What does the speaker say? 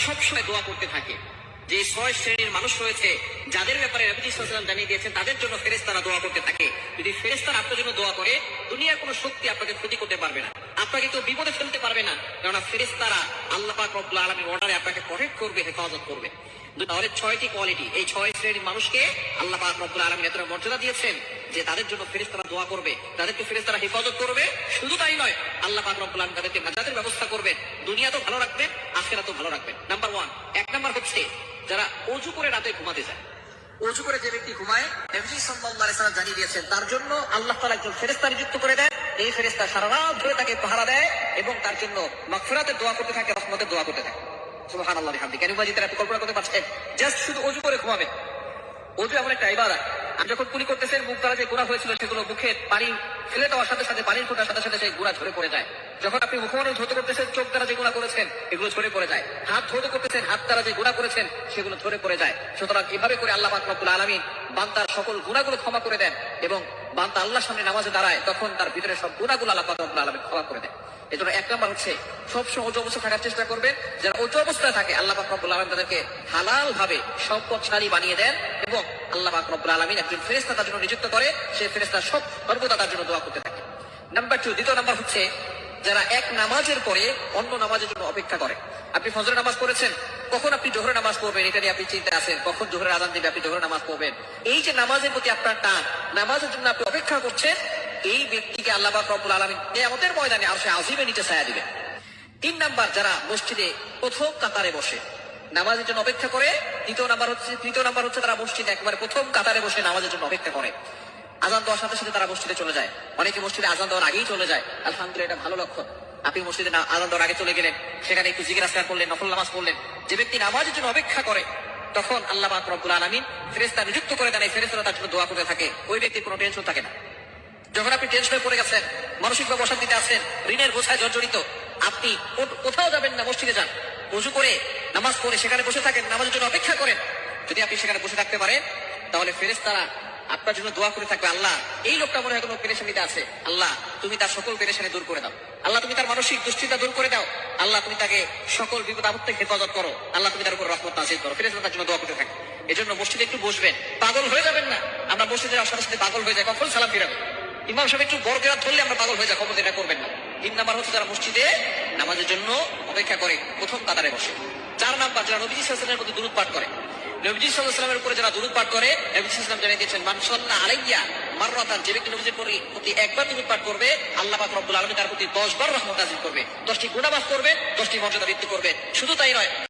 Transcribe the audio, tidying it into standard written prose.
সবসময় দোয়া করতে থাকে। যে 6 শ্রেণীর মানুষ রয়েছে যাদের ব্যাপারে নবীজি সাল্লাল্লাহু আলাইহি ওয়াসাল্লাম জানিয়ে দিয়েছেন, তাদের জন্য ফেরেশতারা দোয়া করতে থাকে। যদি ফেরেশতারা আপনার জন্য দোয়া করে, দুনিয়ার কোনো শক্তি আপনাকে ক্ষতি করতে পারবে না, আপনাকে কেউ বিপদে ফেলতে পারবে না, কেননা ফেরেশতারা আল্লাহ পাক রব্বুল আলামিনের অর্ডারে আপনাকে প্রটেক্ট করবে, হেফাজত করবে। তাহলে 6টি কোয়ালিটি, এই 6 শ্রেণীর মানুষকে আল্লাহ পাক রব্বুল আলামিন এতটা মর্যাদা দিয়েছেন যে তাদের জন্য ফেরেশতারা দোয়া করবে, তাদেরকে ফেরেশতারা হেফাজত করবে। শুধু তাই নয়, আল্লাহ পাক রব্বুল আলামিন তাদেরকে নাজাতের ব্যবস্থা করবেন, দুনিয়া তো ভালো রাখবেন, আখিরাতও ভালো রাখবেন। নাম্বার 1, 1 নাম্বার হচ্ছে যারা অজু করে রাতে ঘুমাতে যায়। অজু করে যে ব্যক্তি ঘুমায়, নবী সাল্লাল্লাহু আলাইহি ওয়াসাল্লাম জানিয়ে দিয়েছেন তার জন্য আল্লাহ তাআলা একজন ফেরেশতা নিযুক্ত করে দেন। এই ফেরেশতা সারা রাত ধরে তাকে পাহারা দেয় এবং তার জন্য মাগফিরাতের দোয়া করতে থাকে, রহমতের দোয়া করতে থাকে। সুবহানাল্লাহি ওয়া বিহামদিহি। কেন বাজিতে আপনি কল্পনা করতে পারছেন, জাস্ট শুধু অজু করে ঘুমাবেন। অজু এমন একটা ইবাদত, আপনি যখন কুলি করতেছেন মুখ দ্বারা যে গুনাহ হয়েছিল সেগুলো মুখে পানি ফেলে দেওয়ার সাথে সাথে, পানির ফোঁটার সাথে সাথে সেই গুনাহ ঝরে পড়ে যায়। যখন আপনি মুখমণ্ডল ধৌত করতেছেন, চোখ দ্বারা যে গুনাহ করেছেন এগুলো ঝরে পড়ে যায়। হাত ধৌত করতেছেন, হাত দ্বারা যে গুনাহ করেছেন সেগুলো ঝরে পড়ে যায়। সুতরাং এভাবে করে আল্লাহ পাক রব্বুল আলামিন বান্দার সকল গুনাহগুলো ক্ষমা করে দেন এবং বান্দা আল্লাহর সামনে নামাজে দাঁড়ায় তখন তার ভিতরে সব গুনাহগুলো আল্লাহ পাক রব্বুল আলামিন ক্ষমা করে দেন। এজন্য 1 নাম্বার হচ্ছে সবসময় অজু অবস্থায় থাকার চেষ্টা করবেন। যারা অজু অবস্থায় থাকে আল্লাহ পাক রব্বুল আলামিন তাদেরকে হালাল ভাবে সম্পদশালী বানিয়ে দেন এবং আল্লাহ পাক রব্বুল আলামিন একজন ফেরেশতা তার জন্য নিযুক্ত করে, সেই ফেরেশতা সর্বদা তার জন্য দোয়া করতে থাকে। নাম্বার 2, দ্বিতীয় নাম্বার হচ্ছে যারা এক নামাজের পরে অন্য নামাজের জন্য অপেক্ষা করে। আপনি ফজরের নামাজ পড়েছেন, কখন আপনি জোহরের নামাজ পড়বেন এটা নিয়ে আপনি চিন্তায় আছেন, কখন জোহরের আযান দিবে আপনি জোহরের নামাজ পড়বেন। এই যে নামাজের প্রতি আপনার টান, নামাজের জন্য আপনি অপেক্ষা করছেন, এই ব্যক্তিকে আল্লাহ পাক রব্বুল আলামিন কিয়ামতের ময়দানে আরশে আজিমের নিচে ছায়া দিবেন। 3 নাম্বার যারা মসজিদে প্রথম কাতারে বসে নামাজের জন্য অপেক্ষা করে। তৃতীয় নাম্বার হচ্ছে তারা মসজিদে একেবারে প্রথম কাতারে বসে নামাজের জন্য অপেক্ষা করে। আজান দেওয়ার সাথে সাথে তারা মসজিদে চলে যায়। অনেকে মসজিদে আজান দেওয়ার আগেই চলে যায়, আলহামদুলিল্লাহ এটা ভালো লক্ষণ। আপনি মসজিদে আজান দেওয়ার আগে চলে গেলেন, সেখানে একটু জিকির আজকার করলেন, নফল নামাজ পড়লেন। যে ব্যক্তি নামাজের জন্য অপেক্ষা করে তখন আল্লাহ পাক রব্বুল আলামিন ফেরেশতা নিযুক্ত করে দেন, এই ফেরেশতারা তার জন্য দোয়া করতে থাকে। ওই ব্যক্তির কোনো টেনশন থাকে না। যখন আপনি টেনশনে পড়ে গেছেন, মানসিকভাবে অশান্তিতে আছেন, ঋণের বোঝায় জর্জরিত, আপনি কোথাও যাবেন না, মসজিদে যান, ওযু করে নামাজ পড়ে সেখানে বসে থাকেন, নামাজের জন্য অপেক্ষা করেন। যদি আপনি সেখানে বসে থাকতে পারেন তাহলে ফেরেশতারা আপনার জন্য দোয়া করে থাকবে, আল্লাহ এই লোকটা মনে হয় কোনো পেরেশানিতে আছে, আল্লাহ তুমি তার সকল পেরেশানি দূর করে দাও, আল্লাহ তুমি তার মানসিক দুশ্চিন্তা দূর করে দাও, আল্লাহ তুমি তাকে সকল বিপদ আপদ থেকে হেফাজত করো, আল্লাহ তুমি তার উপর রহমত নাযিল করো। ফেরেশতারা তার জন্য দোয়া করতে থাকে। এজন্য মসজিদে একটু বসবেন, পাগল হয়ে যাবেন না। আমরা মসজিদে যাওয়ার সাথে সাথে পাগল হয়ে যাই, কখন সালাম ফিরাবেন, ইমাম সাহেব একটু বড় কেরাত ধরলে আমরা পাগল হয়ে যাই, কখন এটা করবেন না। 3 নাম্বার হচ্ছে যারা মসজিদে নামাজের জন্য অপেক্ষা করে প্রথম কাতারে বসে। 4 নাম্বার যারা নবী সাল্লাল্লাহু আলাইহি ওয়াসাল্লামের প্রতি দুরূদ পাঠ করে। নবীজি সাল্লাল্লাহু আলাইহি ওয়াসাল্লামের উপরে যারা দুরূদ পাঠ করে, নবী সাল্লাল্লাহু আলাইহি ওয়াসাল্লাম জানিয়ে দিয়েছেন, মান সাল্লা আলাইয়া মাররাতান, যে ব্যক্তি নবীজির প্রতি একবার দুরূদ পাঠ করবে আল্লাহ পাক রব্বুল আলামিন তার প্রতি 10 বার রহমত নাযিল করবে, 10টি গুনাহ মাফ করবে, 10টি মর্যাদা বৃদ্ধি করবে। শুধু তাই নয়,